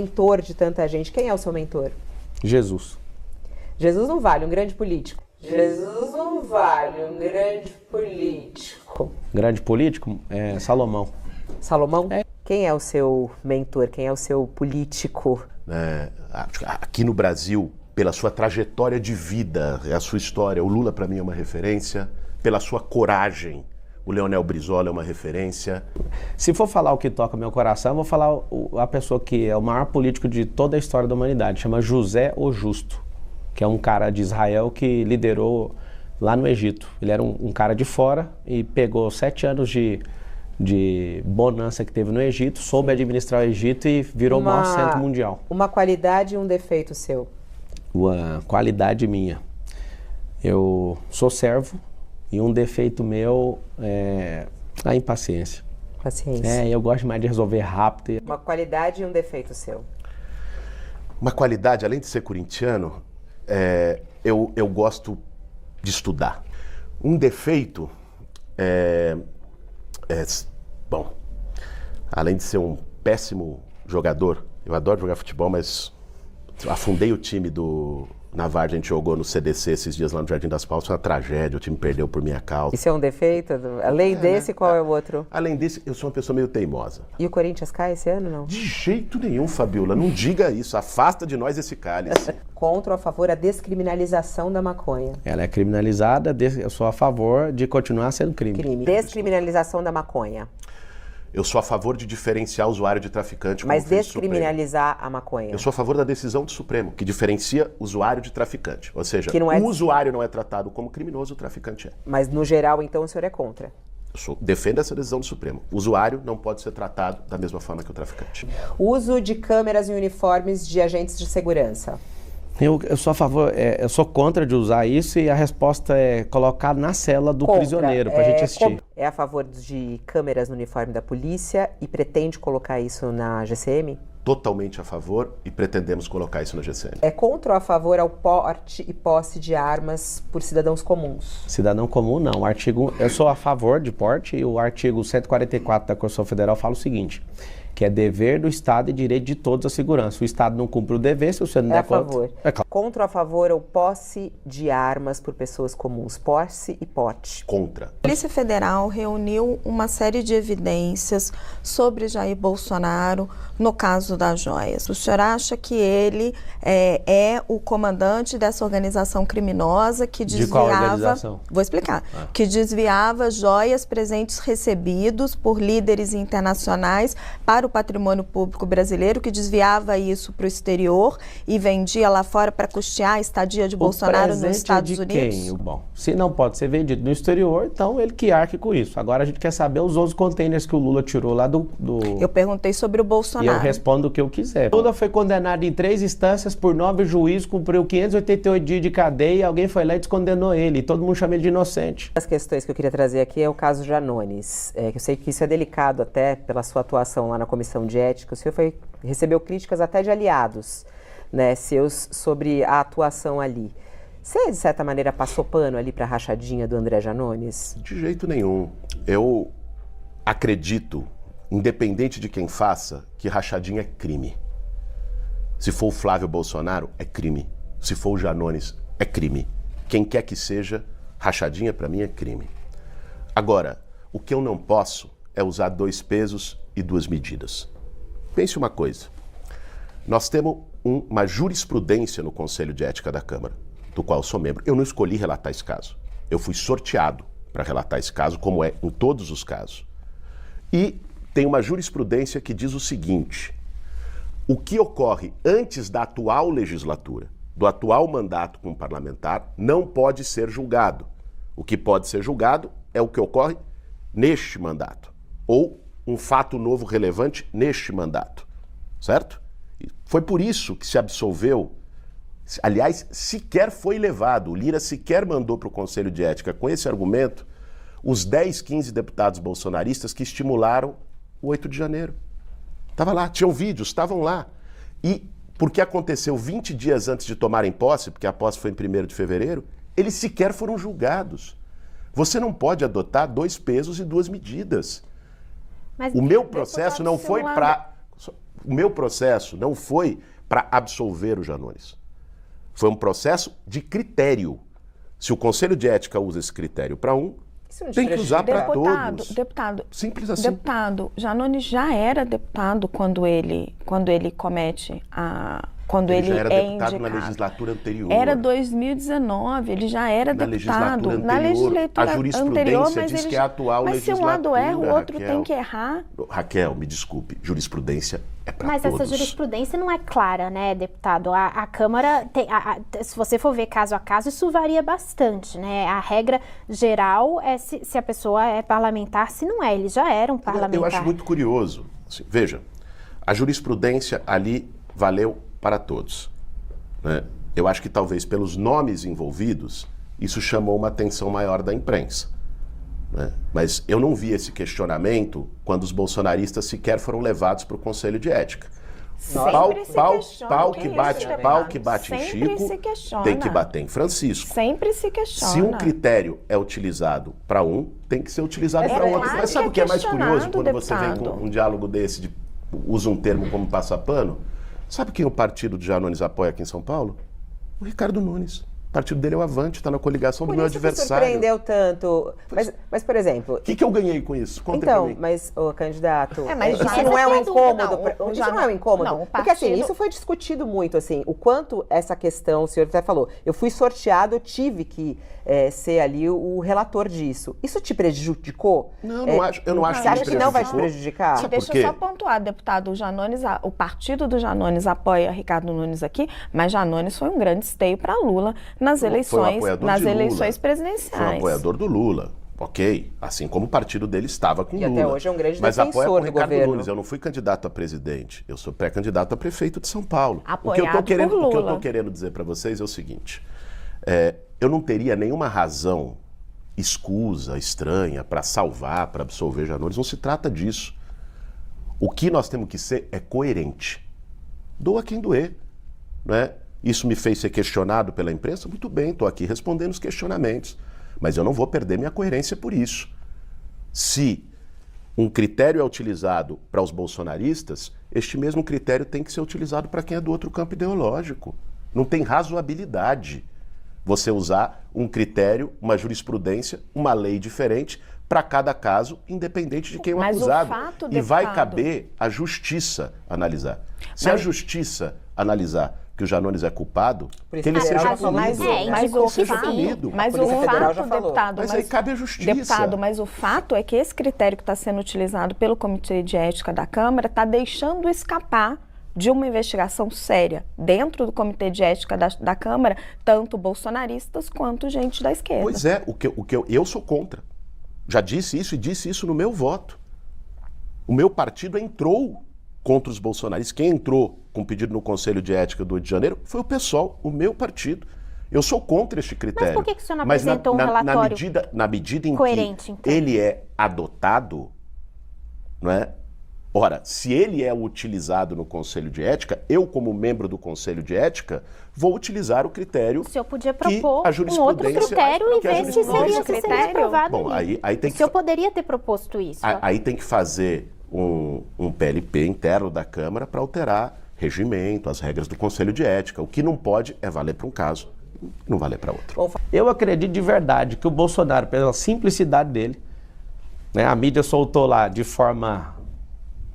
Mentor de tanta gente. Quem é o seu mentor? Jesus. Jesus não vale um grande político. Jesus não vale um grande político. Grande político? É Salomão. Salomão? É. Quem é o seu mentor? Quem é o seu político? Aqui no Brasil, pela sua trajetória de vida, a sua história, o Lula para mim é uma referência. Pela sua coragem, o Leonel Brizola é uma referência. Se for falar o que toca meu coração, eu vou falar a pessoa que é o maior político de toda a história da humanidade. Chama José o Justo, que é um cara de Israel que liderou lá no Egito. Ele era um cara de fora e pegou 7 anos de bonança que teve no Egito, soube administrar o Egito e virou o maior centro mundial. Uma qualidade e um defeito seu? Uma qualidade minha. Eu sou servo e um defeito meu é a impaciência. Paciência. Eu gosto mais de resolver rápido. Uma qualidade e um defeito seu? Uma qualidade, além de ser corintiano, eu gosto de estudar. Um defeito bom, além de ser um péssimo jogador, eu adoro jogar futebol, mas afundei o time na Vargem, a gente jogou no CDC esses dias lá no Jardim das Palmas, foi uma tragédia, o time perdeu por minha causa. Isso é um defeito? Além desse, qual é o outro? Além desse, eu sou uma pessoa meio teimosa. E o Corinthians cai esse ano, não? De jeito nenhum, Fabiola, não diga isso, afasta de nós esse cálice. Contra ou a favor a descriminalização da maconha? Ela é criminalizada, eu sou a favor de continuar sendo crime. Descriminalização da maconha. Eu sou a favor de diferenciar o usuário de traficante. Mas descriminalizar a maconha? Eu sou a favor da decisão do Supremo, que diferencia usuário de traficante. Ou seja, o usuário não é tratado como criminoso, o traficante é. Mas no geral, então, o senhor é contra? Defendo essa decisão do Supremo. O usuário não pode ser tratado da mesma forma que o traficante. Uso de câmeras e uniformes de agentes de segurança. Eu sou a favor, eu sou contra de usar isso e a resposta é colocar na cela do prisioneiro pra gente assistir. É a favor de câmeras no uniforme da polícia e pretende colocar isso na GCM? Totalmente a favor e pretendemos colocar isso na GCM. É contra ou a favor ao porte e posse de armas por cidadãos comuns? Cidadão comum não. Eu sou a favor de porte e o artigo 144 da Constituição Federal fala o seguinte, que é dever do Estado e direito de todos a segurança. O Estado não cumpre o dever, se você não der conta... É a favor. É claro. Contra ou a favor ao posse de armas por pessoas comuns? Posse e porte? Contra. A Polícia Federal reuniu uma série de evidências sobre Jair Bolsonaro no caso das joias. O senhor acha que ele é o comandante dessa organização criminosa que desviava... De qual organização? Vou explicar. Que desviava joias, presentes recebidos por líderes internacionais para o patrimônio público brasileiro, que desviava isso para o exterior e vendia lá fora para custear a estadia de Bolsonaro nos Estados Unidos? Quem? Bom, se não pode ser vendido no exterior, então ele que arque com isso. Agora a gente quer saber os outros containers que o Lula tirou lá do... Eu perguntei sobre o Bolsonaro. E eu respondo o que eu quiser. Lula foi condenado em 3 instâncias por 9 juízes, cumpriu 588 dias de cadeia e alguém foi lá e descondenou ele. E todo mundo chama ele de inocente. As questões que eu queria trazer aqui é o caso Janones. Que eu sei que isso é delicado até pela sua atuação lá na Comissão de Ética. O senhor recebeu críticas até de aliados, né, seus sobre a atuação ali. Você, de certa maneira, passou pano ali para a rachadinha do André Janones? De jeito nenhum. Eu acredito, independente de quem faça, que rachadinha é crime. Se for o Flávio Bolsonaro, é crime. Se for o Janones, é crime. Quem quer que seja, rachadinha para mim é crime. Agora, o que eu não posso é usar 2 pesos e 2 medidas. Pense uma coisa. Nós temos uma jurisprudência no Conselho de Ética da Câmara, do qual eu sou membro. Eu não escolhi relatar esse caso. Eu fui sorteado para relatar esse caso, como é em todos os casos. E tem uma jurisprudência que diz o seguinte: o que ocorre antes da atual legislatura, do atual mandato como parlamentar, não pode ser julgado. O que pode ser julgado é o que ocorre neste mandato, ou um fato novo relevante neste mandato, certo? E foi por isso que se absolveu, aliás, sequer foi levado, o Lira sequer mandou para o Conselho de Ética com esse argumento os 10, 15 deputados bolsonaristas que estimularam o 8 de janeiro. Estava lá, tinham vídeos, estavam lá. E porque aconteceu 20 dias antes de tomarem posse, porque a posse foi em 1º de fevereiro, eles sequer foram julgados. Você não pode adotar 2 pesos e 2 medidas. Mas o meu processo não foi para... O meu processo não foi para absolver o Janones. Foi um processo de critério. Se o Conselho de Ética usa esse critério para um, tem que usar para todos. Deputado, simples assim. Deputado, Janones já era deputado quando ele comete a... Quando ele já era é deputado indicado. na legislatura anterior. Era 2019, ele já era deputado. Na legislatura a jurisprudência anterior, mas diz ele que é a atual mas legislatura. Mas se um lado erra, o outro Raquel, tem que errar. Raquel, me desculpe, jurisprudência é para todos. Mas essa jurisprudência não é clara, né, deputado? A Câmara, se você for ver caso a caso, isso varia bastante, né? A regra geral é se a pessoa é parlamentar, se não é. Ele já era um parlamentar. Eu acho muito curioso. Assim, veja, a jurisprudência ali valeu para todos. Né? Eu acho que talvez pelos nomes envolvidos, isso chamou uma atenção maior da imprensa. Né? Mas eu não vi esse questionamento quando os bolsonaristas sequer foram levados para o Conselho de Ética. Pau que bate em Chico, tem que bater em Francisco. Sempre se questiona. Se um critério é utilizado para um, tem que ser utilizado para outro. Claro. Mas sabe o que é mais curioso quando você vem deputado. com um diálogo desse, usa um termo como passapano? Sabe quem o partido de Janones apoia aqui em São Paulo? O Ricardo Nunes. O partido dele é o Avante, está na coligação do meu adversário. Por isso surpreendeu tanto. Mas, por exemplo... O que eu ganhei com isso? Conta então, pra mim. mas, o candidato... mas isso já não é um incômodo? Isso não é um incômodo? Não, porque assim, isso foi discutido muito, assim, o quanto essa questão, o senhor até falou, eu fui sorteado, eu tive que ser ali o relator disso. Isso te prejudicou? Não, eu não acho Você acha que não vai te prejudicar? Sabe Deixa eu só pontuar, deputado, o partido do Janones apoia Ricardo Nunes aqui, mas Janones foi um grande esteio para Lula nas eleições presidenciais. Foi um apoiador do Lula, ok. Assim como o partido dele estava com e Lula. Até hoje é um grande mas defensor apoia com do Ricardo governo. Nunes. Eu não fui candidato a presidente, eu sou pré-candidato a prefeito de São Paulo. Apoiado O que eu por Lula. estou querendo dizer para vocês é o seguinte, eu não teria nenhuma razão escusa, estranha, para salvar, para absolver Janones. Não se trata disso. O que nós temos que ser é coerente. Doa quem doer, né? Isso me fez ser questionado pela imprensa? Muito bem, estou aqui respondendo os questionamentos. Mas eu não vou perder minha coerência por isso. Se um critério é utilizado para os bolsonaristas, este mesmo critério tem que ser utilizado para quem é do outro campo ideológico. Não tem razoabilidade você usar um critério, uma jurisprudência, uma lei diferente para cada caso, independente de quem é o acusado. E vai caber à justiça analisar. Se a justiça analisar que o Janones é culpado, que ele seja punido. Mas o fato, deputado... Mas aí cabe à justiça. Deputado, mas o fato é que esse critério que está sendo utilizado pelo Comitê de Ética da Câmara está deixando escapar de uma investigação séria dentro do Comitê de Ética da Câmara, tanto bolsonaristas quanto gente da esquerda. Pois é, eu sou contra. Já disse isso e disse isso no meu voto. O meu partido entrou contra os bolsonaristas. Quem entrou com pedido no Conselho de Ética do Rio de Janeiro foi o PSOL, o meu partido. Eu sou contra este critério. Mas por que o senhor não apresentou um relatório na medida em coerente, que então? ele é adotado, não é? Ora, se ele é utilizado no Conselho de Ética, eu, como membro do Conselho de Ética, vou utilizar o critério. O senhor podia propor um outro critério e ver se seria aprovado. Bom, aí tem o senhor poderia ter proposto isso. Aí tem que fazer um PLP interno da Câmara para alterar regimento, as regras do Conselho de Ética. O que não pode é valer para um caso, não valer para outro. Eu acredito de verdade que o Bolsonaro, pela simplicidade dele, né, a mídia soltou lá de forma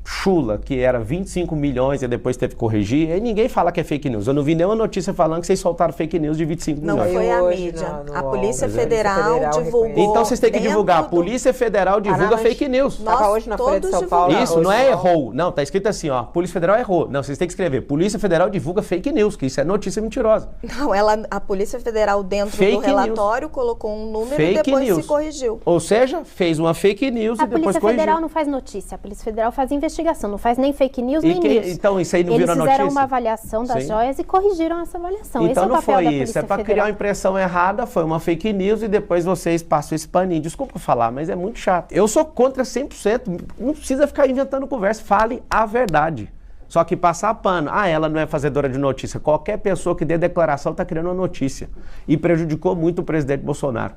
chula, que era 25 milhões e depois teve que corrigir, e ninguém fala que é fake news. Eu não vi nenhuma notícia falando que vocês soltaram fake news de 25 milhões. Não foi a mídia. A Polícia Federal divulgou. Então vocês têm que divulgar. A Polícia Federal divulga fake news. Estava hoje na Folha de São Paulo. Isso, não é errou. Não, tá escrito assim, ó. Polícia Federal errou. Não, vocês têm que escrever. Polícia Federal divulga fake news, que isso é notícia mentirosa. Não, a Polícia Federal, dentro do relatório, colocou um número e depois se corrigiu. Ou seja, fez uma fake news e depois corrigiu. A Polícia Federal não faz notícia. A Polícia Federal faz investigação. Não faz nem fake news, nem news. Então isso aí não virou notícia? Eles fizeram uma avaliação das joias e corrigiram essa avaliação. Então esse não é o papel foi da isso. Polícia É para Federal. criar uma impressão errada, foi uma fake news e depois vocês passam esse paninho. Desculpa falar, mas é muito chato. Eu sou contra 100%. Não precisa ficar inventando conversa. Fale a verdade. Só que passar pano. Ela não é fazedora de notícia. Qualquer pessoa que dê declaração está criando uma notícia. E prejudicou muito o presidente Bolsonaro.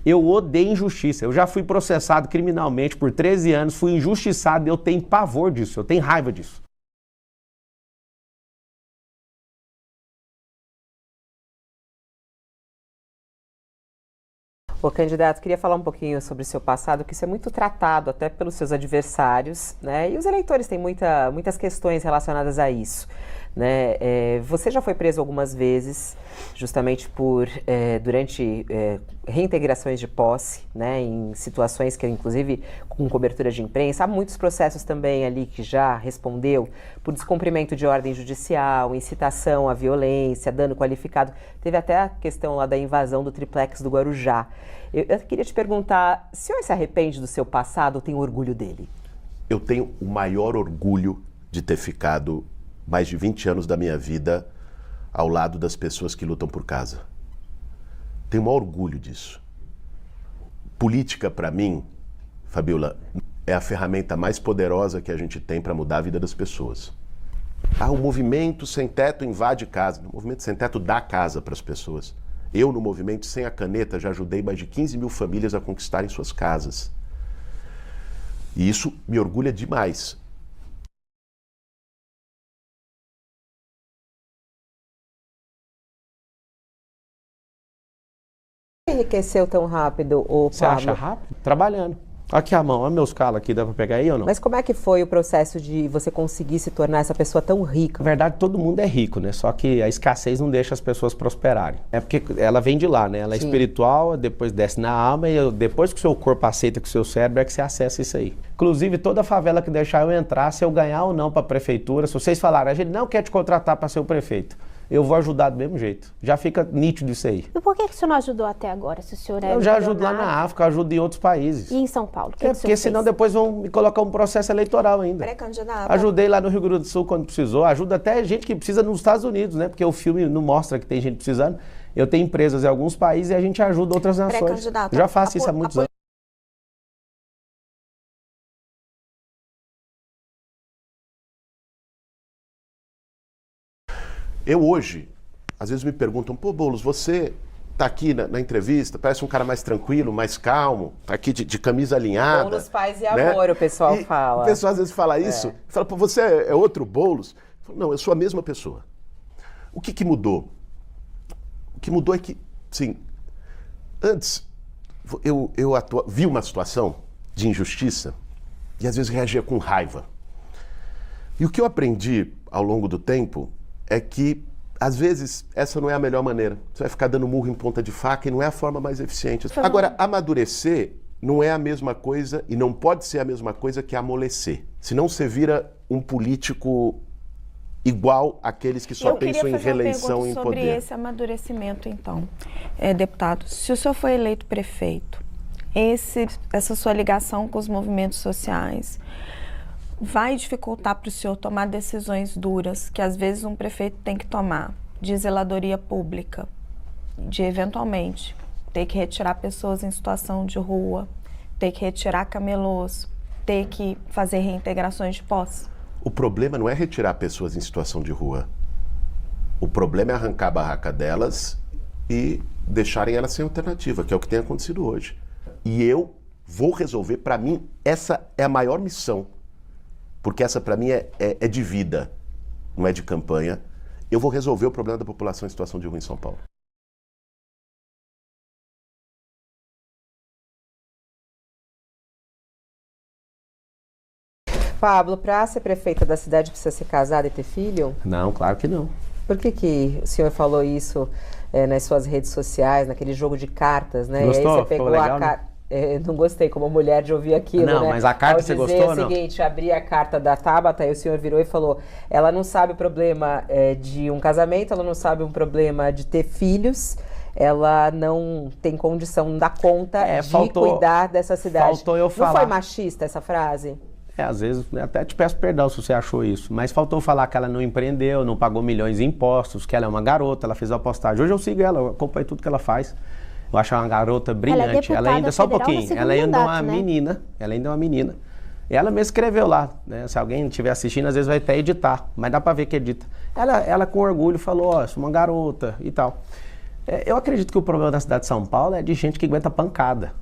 Eu odeio injustiça. Eu já fui processado criminalmente por 13 anos, fui injustiçado e eu tenho pavor disso, eu tenho raiva disso. Pô, candidato, queria falar um pouquinho sobre o seu passado, que isso é muito tratado até pelos seus adversários, né? E os eleitores têm muitas questões relacionadas a isso, né? Você já foi preso algumas vezes, justamente durante reintegrações de posse, né? Em situações que, inclusive, com cobertura de imprensa. Há muitos processos também ali que já respondeu por descumprimento de ordem judicial, incitação à violência, dano qualificado. Teve até a questão lá da invasão do triplex do Guarujá. Eu queria te perguntar, o senhor se arrepende do seu passado ou tem orgulho dele? Eu tenho o maior orgulho de ter ficado mais de 20 anos da minha vida ao lado das pessoas que lutam por casa. Tenho o maior orgulho disso. Política, para mim, Fabiola, é a ferramenta mais poderosa que a gente tem para mudar a vida das pessoas. O movimento sem teto invade casa. O movimento sem teto dá casa para as pessoas. Eu, no movimento Sem a Caneta, já ajudei mais de 15 mil famílias a conquistarem suas casas. E isso me orgulha demais. Enriqueceu tão rápido, o Pablo? Você acha rápido? Trabalhando. Aqui a mão, olha meus calos aqui, dá pra pegar aí ou não? Mas como é que foi o processo de você conseguir se tornar essa pessoa tão rica? Na verdade, todo mundo é rico, né? Só que a escassez não deixa as pessoas prosperarem. É porque ela vem de lá, né? Ela é espiritual, depois desce na alma e depois que o seu corpo aceita com o seu cérebro é que você acessa isso aí. Inclusive, toda favela que deixar eu entrar, se eu ganhar ou não pra prefeitura, se vocês falarem, a gente não quer te contratar pra ser o prefeito, eu vou ajudar do mesmo jeito. Já fica nítido isso aí. E por que o senhor não ajudou até agora, se o senhor é Eu já ajudo lá na África, ajudo em outros países. E em São Paulo? Porque senão depois vão me colocar um processo eleitoral ainda. Pré-candidato. Ajudei lá no Rio Grande do Sul quando precisou. Ajuda até gente que precisa nos Estados Unidos, né? Porque o filme não mostra que tem gente precisando. Eu tenho empresas em alguns países e a gente ajuda outras nações. Já faço isso há muitos anos. Eu hoje, às vezes me perguntam, pô, Boulos, você tá aqui na entrevista, parece um cara mais tranquilo, mais calmo, tá aqui de camisa alinhada. Boulos, paz e né? amor, o pessoal fala. O pessoal às vezes fala isso, fala, pô, você é outro Boulos? Eu falo, não, eu sou a mesma pessoa. O que mudou? O que mudou é que, sim, antes eu vi uma situação de injustiça e às vezes reagia com raiva. E o que eu aprendi ao longo do tempo é que, às vezes, essa não é a melhor maneira. Você vai ficar dando murro em ponta de faca e não é a forma mais eficiente. Agora, amadurecer não é a mesma coisa e não pode ser a mesma coisa que amolecer. Senão você vira um político igual àqueles que só pensam em reeleição e em poder. Sobre esse amadurecimento, então, deputado, se o senhor foi eleito prefeito, essa sua ligação com os movimentos sociais vai dificultar para o senhor tomar decisões duras que às vezes um prefeito tem que tomar, de zeladoria pública, de eventualmente ter que retirar pessoas em situação de rua, ter que retirar camelôs, ter que fazer reintegrações de posse? O problema não é retirar pessoas em situação de rua. O problema é arrancar a barraca delas e deixarem elas sem alternativa, que é o que tem acontecido hoje. E eu vou resolver, para mim, essa é a maior missão. Porque essa, para mim, é de vida, não é de campanha. Eu vou resolver o problema da população em situação de rua em São Paulo. Pablo, para ser prefeita da cidade precisa ser casada e ter filho? Não, claro que não. Por que o senhor falou isso nas suas redes sociais, naquele jogo de cartas, né? Gostou? E aí você pegou legal, a carta. Não gostei como mulher de ouvir aquilo, não, né? Mas a carta você gostou ou não? O seguinte, abri a carta da Tabata e o senhor virou e falou, ela não sabe o problema de um casamento, ela não sabe um problema de ter filhos, ela não tem condição, não dá conta de cuidar dessa cidade. Faltou eu falar. Não foi machista essa frase? Às vezes, até te peço perdão se você achou isso, mas faltou falar que ela não empreendeu, não pagou milhões em impostos, que ela é uma garota, ela fez a postagem. Hoje eu sigo ela, eu acompanho tudo que ela faz. Eu acho ela uma garota brilhante. Ela ainda, só um pouquinho, ela ainda é uma menina. Ela ainda é uma menina. E ela mesmo escreveu lá, né? Se alguém estiver assistindo, às vezes vai até editar, mas dá pra ver que edita. Ela com orgulho falou, ó, sou uma garota e tal. Eu acredito que o problema da cidade de São Paulo é de gente que aguenta pancada.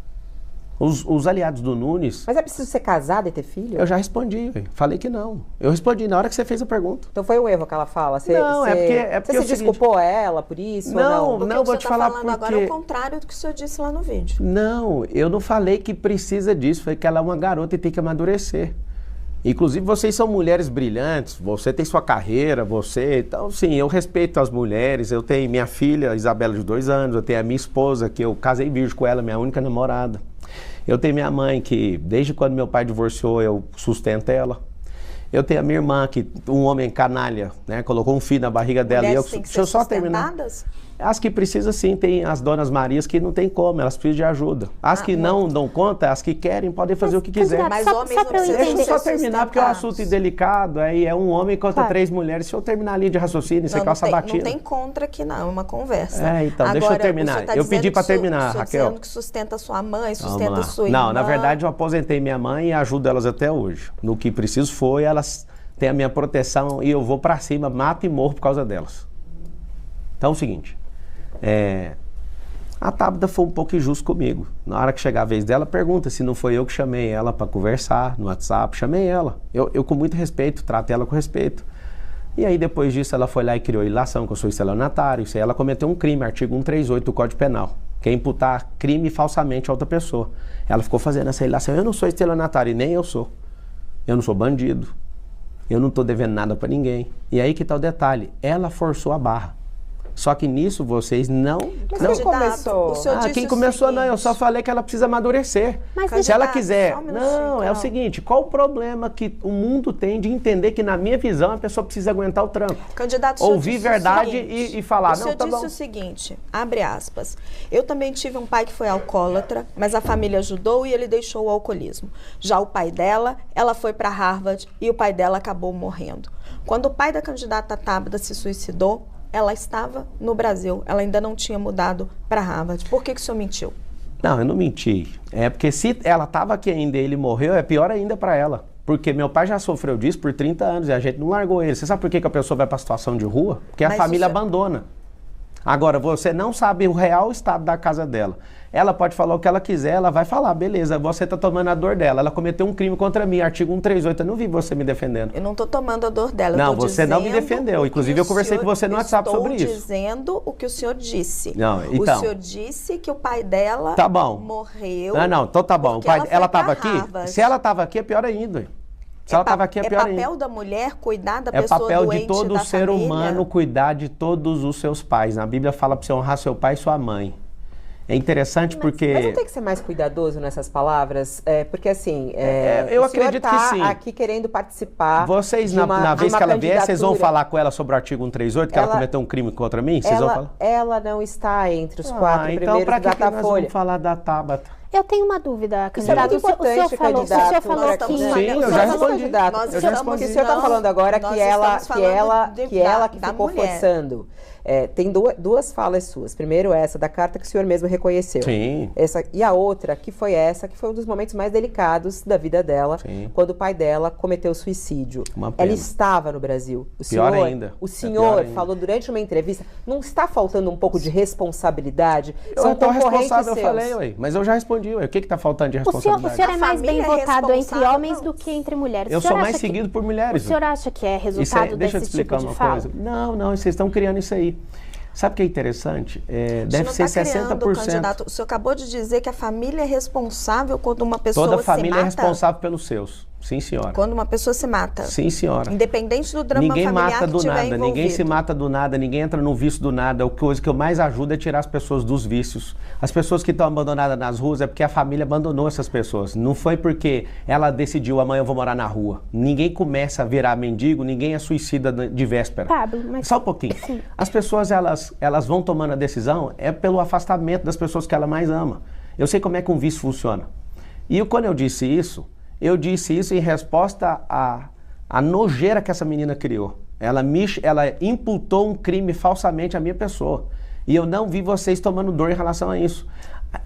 Os aliados do Nunes... Mas é preciso ser casada e ter filho? Eu já respondi, falei que não. Eu respondi na hora que você fez a pergunta. Então foi um erro que ela fala? Não, é porque você se desculpou ela por isso? Não, ou não? não, vou te falar porque... agora é o contrário do que o senhor disse lá no vídeo. Não, eu não falei que precisa disso, falei que ela é uma garota e tem que amadurecer. Inclusive, vocês são mulheres brilhantes, você tem sua carreira, então, sim, eu respeito as mulheres, eu tenho minha filha, Isabela, de 2 anos, eu tenho a minha esposa, que eu casei virgem com ela, minha única namorada. Eu tenho minha mãe, que desde quando meu pai divorciou, eu sustento ela. Eu tenho a minha irmã, que um homem canalha, né, colocou um filho na barriga dela. Mulheres têm que ser sustentadas? As que precisam sim, tem as donas Marias que não tem como, elas precisam de ajuda. As que não dão conta, as que querem, podem fazer o que quiser. Mas homens não precisam. Deixa eu só terminar, porque é um assunto indelicado, aí é um homem contra 3 mulheres. Se eu terminar a linha de raciocínio, você calça a batida. Não tem contra aqui não, é uma conversa. Então, agora, deixa eu terminar. Eu pedi para terminar, Raquel. Dizendo que sustenta sua mãe, sustenta sua irmã. Não, na verdade eu aposentei minha mãe e ajudo elas até hoje. No que preciso foi, elas têm a minha proteção e eu vou para cima, mato e morro por causa delas. Então é o seguinte... A Tabata foi um pouco injusta comigo. Na hora que chegar a vez dela, pergunta se não foi eu que chamei ela para conversar no WhatsApp. Chamei ela. Eu com muito respeito, trato ela com respeito. E aí depois disso ela foi lá e criou ilação, que eu sou estelionatário. Isso aí ela cometeu um crime, artigo 138 do Código Penal, que é imputar crime falsamente a outra pessoa. Ela ficou fazendo essa ilação. Eu não sou estelionatário e nem eu sou. Eu não sou bandido. Eu não estou devendo nada para ninguém. E aí que tá o detalhe. Ela forçou a barra. Só que nisso vocês não... Mas não quem começou? O senhor disse quem o começou seguinte, não, eu só falei que ela precisa amadurecer. Mas se ela quiser... só um minutinho, Não, é o seguinte, qual o problema que o mundo tem de entender que na minha visão a pessoa precisa aguentar o tranco? Candidato, o senhor ouvir disse verdade o seguinte, e falar, o senhor disse o seguinte, abre aspas, eu também tive um pai que foi alcoólatra, mas a família ajudou e ele deixou o alcoolismo. Já o pai dela, ela foi para Harvard e o pai dela acabou morrendo. Quando o pai da candidata Tabata se suicidou, ela estava no Brasil, ela ainda não tinha mudado para Harvard. Por que o senhor mentiu? Não, eu não menti. É porque se ela estava aqui ainda e ele morreu, é pior ainda para ela. Porque meu pai já sofreu disso por 30 anos e a gente não largou ele. Você sabe por que a pessoa vai para a situação de rua? Porque a família abandona. Agora, você não sabe o real estado da casa dela. Ela pode falar o que ela quiser, ela vai falar, beleza, você está tomando a dor dela. Ela cometeu um crime contra mim, artigo 138, eu não vi você me defendendo. Eu não estou tomando a dor dela. Não, você não me defendeu. Inclusive, eu conversei com você no WhatsApp sobre isso. Estou dizendo o que o senhor disse. Não, então, o senhor disse que o pai dela morreu. Não, então tá bom. Ela estava aqui? Harvard. Se ela estava aqui, é pior ainda. Se ela estava aqui, é pior ainda. É papel da mulher cuidar da pessoa doente, É papel de todo ser família. humano cuidar de todos os seus pais. Na Bíblia fala para você honrar seu pai e sua mãe. É interessante porque... Mas não tem que ser mais cuidadoso nessas palavras? Porque assim, eu acredito que sim. Aqui querendo participar. Vocês, na vez que ela vier, vocês vão falar com ela sobre o artigo 138, que ela cometeu um crime contra mim? Vocês vão falar? Ela não está entre os 4 primeiros então, pra do Datafolha. Nós vamos falar da Tabata? Eu tenho uma dúvida, candidato. Isso é muito importante, candidato. O senhor falou que... Sim, eu já respondi. O senhor está falando agora que ela que ficou forçando. Tem duas falas suas. Primeiro, essa da carta que o senhor mesmo reconheceu. Sim. E a outra, que foi um dos momentos mais delicados da vida dela, quando o pai dela cometeu suicídio. Ela estava no Brasil. Pior ainda. O senhor falou durante uma entrevista, não está faltando um pouco de responsabilidade? Eu estou responsável, eu falei, ué, mas eu já respondi, ué. O que está faltando de responsabilidade? O senhor é mais bem votado entre homens do que entre mulheres. Eu sou mais seguido por mulheres. O senhor acha que é resultado deixa eu te desse explicar tipo de uma fala? coisa. Não, vocês estão criando isso aí. Sabe o que é interessante? Deve ser 60%. Candidato, o senhor acabou de dizer que a família é responsável quando uma pessoa se mata? Toda família é responsável pelos seus. Sim, senhora. Quando uma pessoa se mata? Sim, senhora. Independente do drama familiar mata que do tiver nada, envolvido. ninguém se mata do nada, ninguém entra no vício do nada. A coisa que eu mais ajudo é tirar as pessoas dos vícios. As pessoas que estão abandonadas nas ruas é porque a família abandonou essas pessoas. Não foi porque ela decidiu, amanhã eu vou morar na rua. Ninguém começa a virar mendigo, ninguém é suicida de véspera. Pablo, mas... Só um pouquinho. Sim. As pessoas, elas vão tomando a decisão pelo afastamento das pessoas que ela mais ama. Eu sei como é que um vício funciona. E quando eu disse isso em resposta à nojeira que essa menina criou. Ela imputou um crime falsamente à minha pessoa. E eu não vi vocês tomando dor em relação a isso.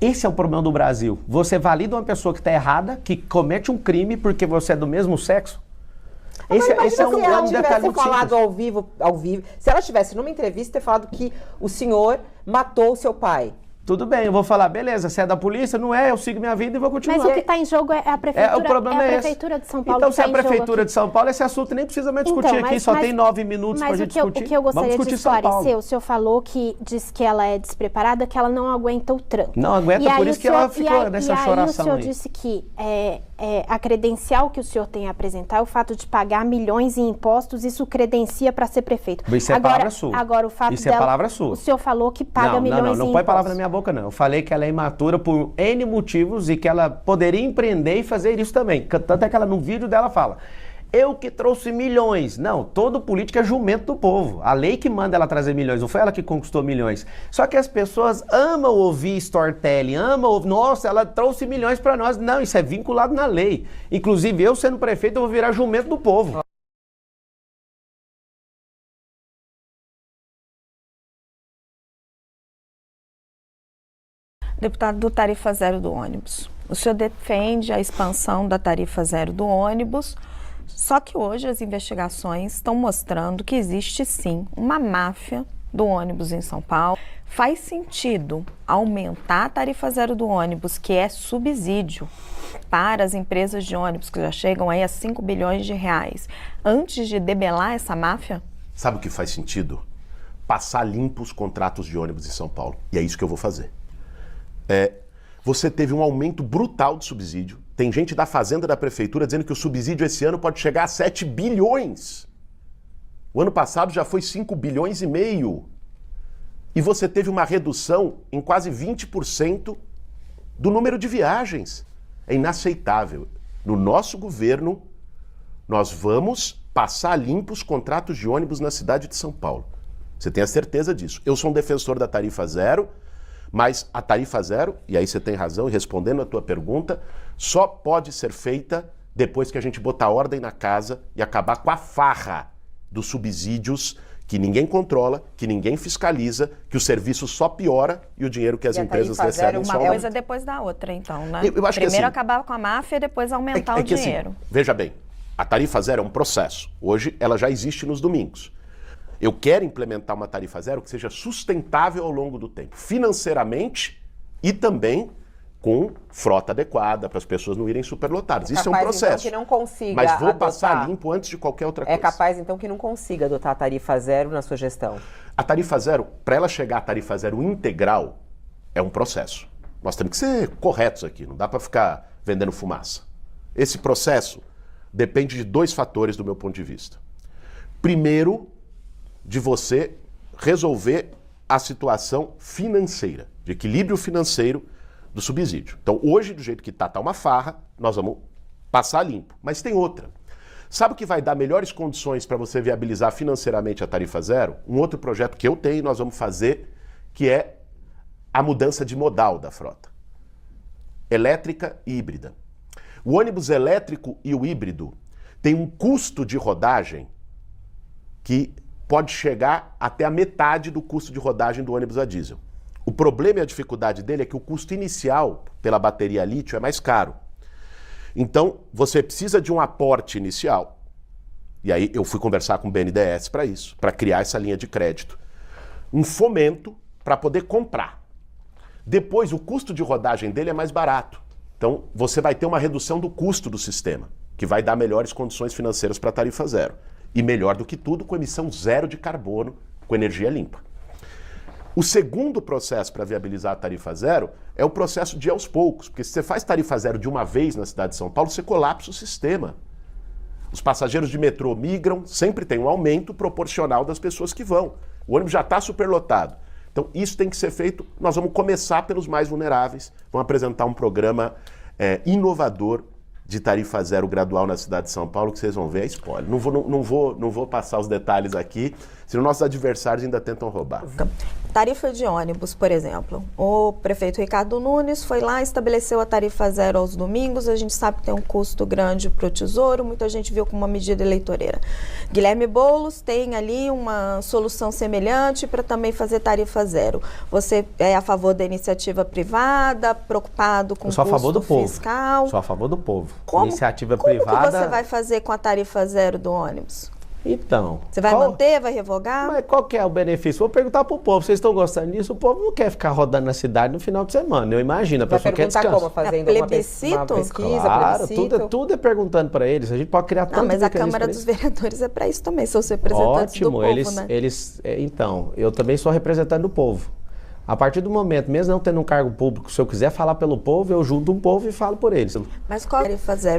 Esse é o problema do Brasil. Você valida uma pessoa que está errada, que comete um crime porque você é do mesmo sexo? Esse é um detalhe muito falado simples. ao vivo, se ela estivesse numa entrevista ter falado que o senhor matou o seu pai. tudo bem, eu vou falar, beleza, você é da polícia? Não é, eu sigo minha vida e vou continuar. Mas o que está em jogo é a prefeitura, o problema é prefeitura de São Paulo. Então, se é a tá em jogo prefeitura aqui. de São Paulo, esse assunto nem precisa mais discutir aqui, só tem 9 minutos para a gente discutir. Mas o que eu gostaria de São Paulo. esclarecer, o senhor falou que diz que ela é despreparada, que ela não aguenta o tranco. Não aguenta, por isso que ela ficou nessa choração aí. O senhor aí. disse que a credencial que o senhor tem a apresentar é o fato de pagar milhões em impostos, isso credencia para ser prefeito. Isso é palavra sua. Agora, o fato isso é palavra sua. O senhor falou que paga milhões em impostos. Não põe palavra na minha boca, não. Eu falei que ela é imatura por N motivos e que ela poderia empreender e fazer isso também. Tanto é que ela, no vídeo dela, fala: eu que trouxe milhões. Não, todo político é jumento do povo. A lei que manda ela trazer milhões, não foi ela que conquistou milhões. Só que as pessoas amam ouvir storytelling, amam ouvir, nossa, ela trouxe milhões para nós. Não, isso é vinculado na lei. Inclusive, eu sendo prefeito, eu vou virar jumento do povo. Deputado, do tarifa zero do ônibus. O senhor defende a expansão da tarifa zero do ônibus, só que hoje as investigações estão mostrando que existe sim uma máfia do ônibus em São Paulo. Faz sentido aumentar a tarifa zero do ônibus, que é subsídio para as empresas de ônibus, que já chegam aí a 5 bilhões de reais, antes de debelar essa máfia? Sabe o que faz sentido? Passar limpo os contratos de ônibus em São Paulo. E é isso que eu vou fazer. Você teve um aumento brutal de subsídio. Tem gente da Fazenda da Prefeitura dizendo que o subsídio esse ano pode chegar a 7 bilhões. O ano passado já foi 5 bilhões e meio. E você teve uma redução em quase 20% do número de viagens. É inaceitável. No nosso governo, nós vamos passar limpo os contratos de ônibus na cidade de São Paulo. Você tem a certeza disso. Eu sou um defensor da tarifa zero, mas a tarifa zero, e aí você tem razão, e respondendo a tua pergunta, só pode ser feita depois que a gente botar ordem na casa e acabar com a farra dos subsídios que ninguém controla, que ninguém fiscaliza, que o serviço só piora e o dinheiro que as empresas recebem só aumenta. Uma coisa depois da outra, então, né? Eu acho Primeiro que assim, acabar com a máfia e depois aumentar o dinheiro. Assim, veja bem, a tarifa zero é um processo. Hoje ela já existe nos domingos. Eu quero implementar uma tarifa zero que seja sustentável ao longo do tempo, financeiramente e também com frota adequada para as pessoas não irem superlotadas. Isso é um processo. Então, que não consiga mas vou adotar. passar limpo antes de qualquer outra coisa. É capaz, então, que não consiga adotar a tarifa zero na sua gestão? A tarifa zero, para ela chegar à tarifa zero integral, é um processo. Nós temos que ser corretos aqui, não dá para ficar vendendo fumaça. Esse processo depende de 2 fatores do meu ponto de vista. Primeiro, de você resolver a situação financeira, de equilíbrio financeiro do subsídio. Então, hoje, do jeito que tá uma farra, nós vamos passar limpo. Mas tem outra. Sabe o que vai dar melhores condições para você viabilizar financeiramente a tarifa zero? Um outro projeto que eu tenho e nós vamos fazer, que é a mudança de modal da frota. Elétrica e híbrida. O ônibus elétrico e o híbrido tem um custo de rodagem que pode chegar até a metade do custo de rodagem do ônibus a diesel. O problema e a dificuldade dele é que o custo inicial pela bateria a lítio é mais caro. Então, você precisa de um aporte inicial. E aí eu fui conversar com o BNDES para isso, para criar essa linha de crédito. Um fomento para poder comprar. Depois, o custo de rodagem dele é mais barato. Então, você vai ter uma redução do custo do sistema, que vai dar melhores condições financeiras para a tarifa zero. E melhor do que tudo, com emissão zero de carbono, com energia limpa. O segundo processo para viabilizar a tarifa zero é o processo de aos poucos, porque se você faz tarifa zero de uma vez na cidade de São Paulo, você colapsa o sistema. Os passageiros de metrô migram, sempre tem um aumento proporcional das pessoas que vão. O ônibus já está superlotado. Então isso tem que ser feito, nós vamos começar pelos mais vulneráveis, vamos apresentar um programa inovador de tarifa zero gradual na cidade de São Paulo, que vocês vão ver, é spoiler. Não vou passar os detalhes aqui, senão nossos adversários ainda tentam roubar. Tarifa de ônibus, por exemplo. O prefeito Ricardo Nunes foi lá, estabeleceu a tarifa zero aos domingos. A gente sabe que tem um custo grande para o Tesouro, muita gente viu como uma medida eleitoreira. Guilherme Boulos tem ali uma solução semelhante para também fazer tarifa zero. Você é a favor da iniciativa privada, preocupado com o custo fiscal? Sou a favor do povo. Como Iniciativa que privada... você vai fazer com a tarifa zero do ônibus? Então... Você vai manter, vai revogar? Mas qual que é o benefício? Vou perguntar pro povo, vocês estão gostando disso? O povo não quer ficar rodando na cidade no final de semana, eu imagino. A pessoa quer descansar. Como? Fazendo uma pesquisa, claro, tudo é perguntando para eles. A gente pode criar tanto. Não, mas a Câmara dos Vereadores é para isso também, são os representantes do povo, né? Então, eu também sou representante do povo. A partir do momento, mesmo não tendo um cargo público, se eu quiser falar pelo povo, eu junto um povo e falo por eles. Mas qual é fazer?